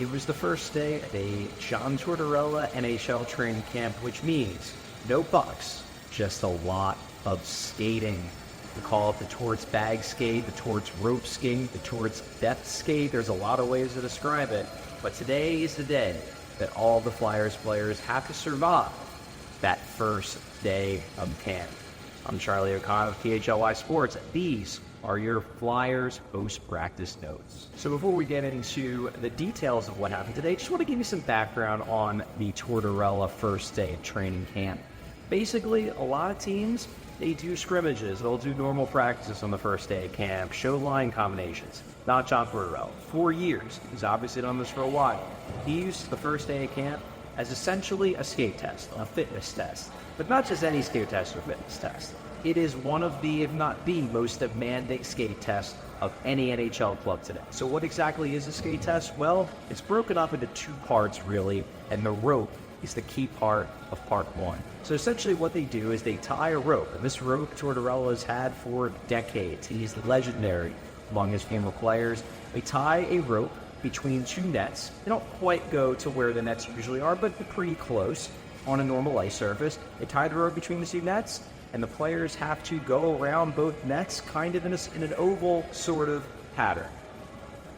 It was the first day of a John Tortorella NHL training camp, which means no pucks, just a lot of skating. We call it the Torts bag skate, the Torts rope skate, the Torts depth skate. There's a lot of ways to describe it, but today is the day that all the Flyers players have to survive that first day of camp. I'm Charlie O'Connor of PHLY Sports. These are your Flyers post-practice notes. So before we get into the details of what happened today, just want to give you some background on the Tortorella first day of training camp. Basically, a lot of teams, they do scrimmages. They'll do normal practices on the first day of camp, show line combinations. Not John Tortorella. 4 years. He's obviously done this for a while. He used the first day of camp as essentially a skate test, a fitness test. But not just any skate test or fitness test. It is one of the, if not the most demanding skate test of any NHL club today. So what exactly is a skate test? Well, it's broken up into two parts really, and the rope is the key part of part one. So essentially what they do is they tie a rope, and this rope Tortorella has had for decades. He's legendary among his former players. They tie a rope between two nets. They don't quite go to where the nets usually are, but they're pretty close on a normal ice surface. They tie the rope between the two nets, and the players have to go around both nets kind of in an oval sort of pattern.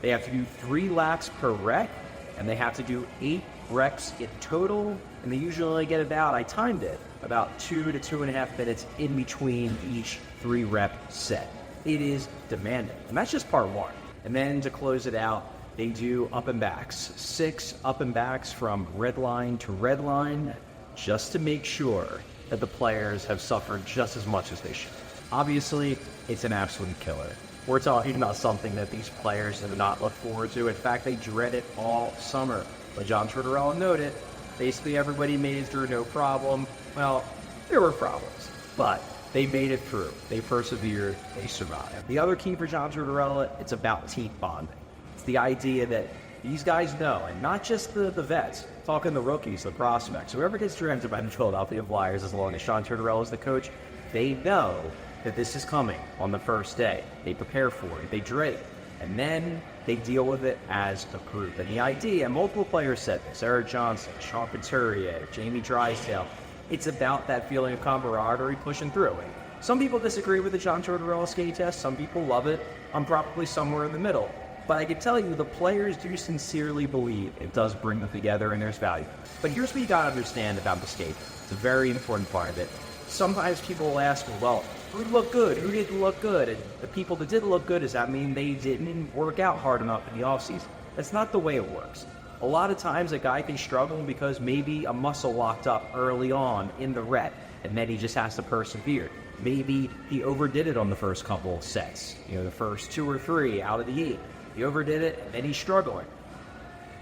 They have to do 3 laps per rec, and they have to do 8 recs in total, and they usually get about, I timed it, about 2 to 2.5 minutes in between each 3-rep set. It is demanding, and that's just part one. And then to close it out, they do up and backs, 6 up and backs from red line to red line, just to make sure that the players have suffered just as much as they should. Obviously, it's an absolute killer. We're talking about something that these players have not looked forward to. In fact, they dread it all summer. But John Tortorella noted, basically everybody made it through no problem. Well, there were problems, but they made it through. They persevered, they survived. The other key for John Tortorella, it's about team bonding. It's the idea that these guys know, and not just the vets, talking the rookies, the prospects, whoever gets drafted by the Philadelphia Flyers, as long as Sean Tortorella is the coach, they know that this is coming on the first day. They prepare for it, they dread it, and then they deal with it as a group. And the idea, and multiple players said this, Eric Johnson, Sean Couturier, Jamie Drysdale, it's about that feeling of camaraderie pushing through it. Some people disagree with the John Tortorella skate test, some people love it. I'm probably somewhere in the middle. But I can tell you, the players do sincerely believe it does bring them together and there's value. But here's what you gotta understand about the skate. It's a very important part of it. Sometimes people will ask, well, who looked good? Who didn't look good? And the people that didn't look good, does that mean they didn't work out hard enough in the offseason? That's not the way it works. A lot of times a guy can struggle because maybe a muscle locked up early on in the rep, and then he just has to persevere. Maybe he overdid it on the first couple of sets, the first 2 or 3 out of the 8. He overdid it, and then he's struggling.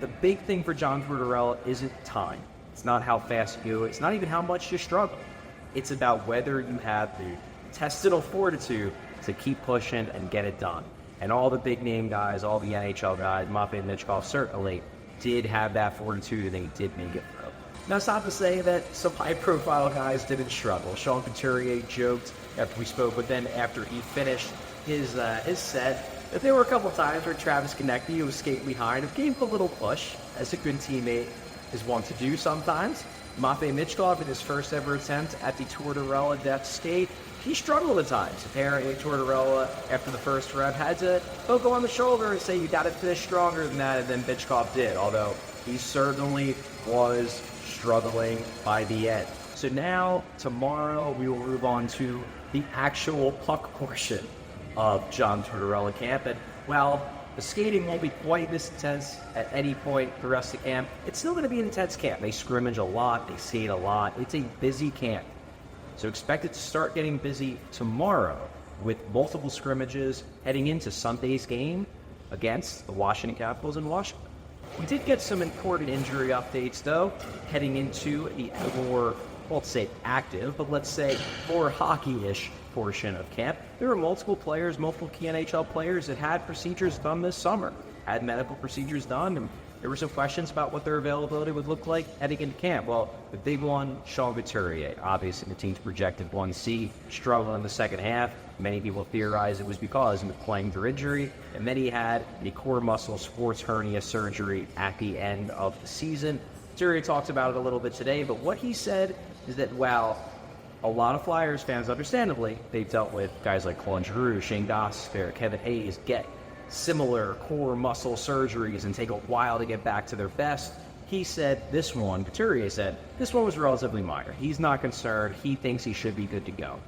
The big thing for John Tortorella isn't time. It's not how fast you do it. It's not even how much you struggle. It's about whether you have the intestinal fortitude to keep pushing and get it done. And all the big-name guys, all the NHL guys, Matvei Michkov certainly did have that fortitude, and they did make it through. Now, it's not to say that some high-profile guys didn't struggle. Sean Couturier joked after we spoke with him after he finished his set, that there were a couple times where Travis Konecny, who was skating behind, gave a little push, as a good teammate is wont to do sometimes. Matvei Michkov, in his first ever attempt at the Tortorella depth skate, he struggled at times. Apparently, Tortorella, after the first rep, had to go on the shoulder and say, you got to finish stronger than that, and then Michkov did, although he certainly was struggling by the end. So now, tomorrow, we will move on to the actual puck portion of John Tortorella camp. And while the skating won't be quite this intense at any point the rest of camp, it's still going to be an intense camp. They scrimmage a lot, they skate a lot. It's a busy camp. So expect it to start getting busy tomorrow with multiple scrimmages heading into Sunday's game against the Washington Capitals in Washington. We did get some important injury updates, though, heading into the more, I won't say active, but let's say more hockey-ish portion of camp. There were multiple players, multiple key NHL players that had procedures done this summer, had medical procedures done, and there were some questions about what their availability would look like heading into camp. Well, the big one, Sean Couturier, obviously the team's projected 1C, struggled in the second half. Many people theorize it was because he was playing through injury, and then he had a core muscle sports hernia surgery at the end of the season. Couturier talks about it a little bit today, but what he said is that while a lot of Flyers fans, understandably, they've dealt with guys like Claude Giroux, Shane Gostisbehere, Kevin Hayes, get similar core muscle surgeries and take a while to get back to their best. He said this one, Couturier said, this one was relatively minor. He's not concerned. He thinks he should be good to go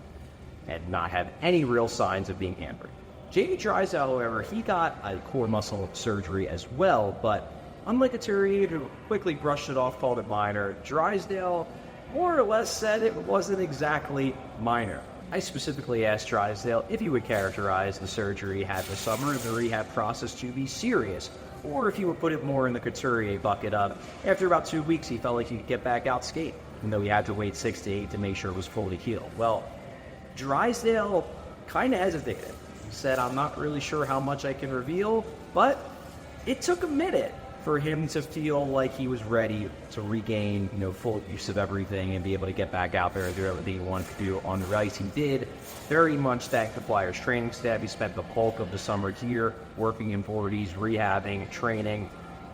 and not have any real signs of being hampered. Jamie Drysdale, however, he got a core muscle surgery as well, but unlike Couturier, who quickly brushed it off, called it minor, Drysdale more or less said it wasn't exactly minor. I specifically asked Drysdale if he would characterize the surgery he had this summer and the rehab process to be serious, or if he would put it more in the Couturier bucket of, after about 2 weeks, he felt like he could get back out skate, even though he had to wait 6 to 8 to make sure it was fully healed. Well, Drysdale kind of hesitated. He said, I'm not really sure how much I can reveal, but it took a minute for him to feel like he was ready to regain, full use of everything and be able to get back out there and do everything he wanted to do on the ice. He did very much thank the Flyers training staff. He spent the bulk of the summer here working in 40s, rehabbing, training.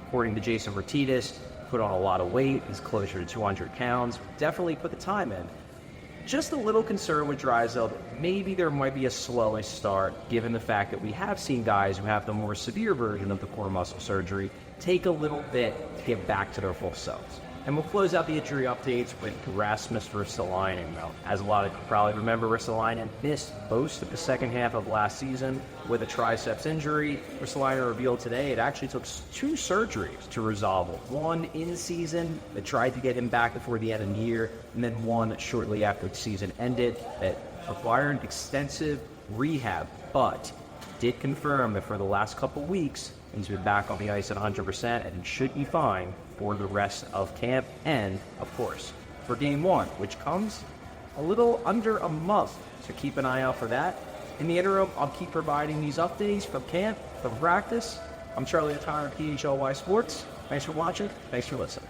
According to Jason Vertitis, put on a lot of weight. He's closer to 200 pounds. Definitely put the time in. Just a little concern with Drysdale that maybe there might be a slow start, given the fact that we have seen guys who have the more severe version of the core muscle surgery take a little bit to get back to their full selves. And we'll close out the injury updates with Rasmus Ristolainen. Well, as a lot of you probably remember, Ristolainen missed most of the second half of last season with a triceps injury. Ristolainen revealed today it actually took 2 surgeries to resolve it. One in season that tried to get him back before the end of the year, and then one shortly after the season ended that required extensive rehab, but did confirm that for the last couple weeks, he's been back on the ice at 100% and should be fine for the rest of camp and, of course, for Game 1, which comes a little under a month, so keep an eye out for that. In the interim, I'll keep providing these updates from camp, from practice. I'm Charlie O'Connor, PHLY Sports. Thanks for watching. Thanks for listening.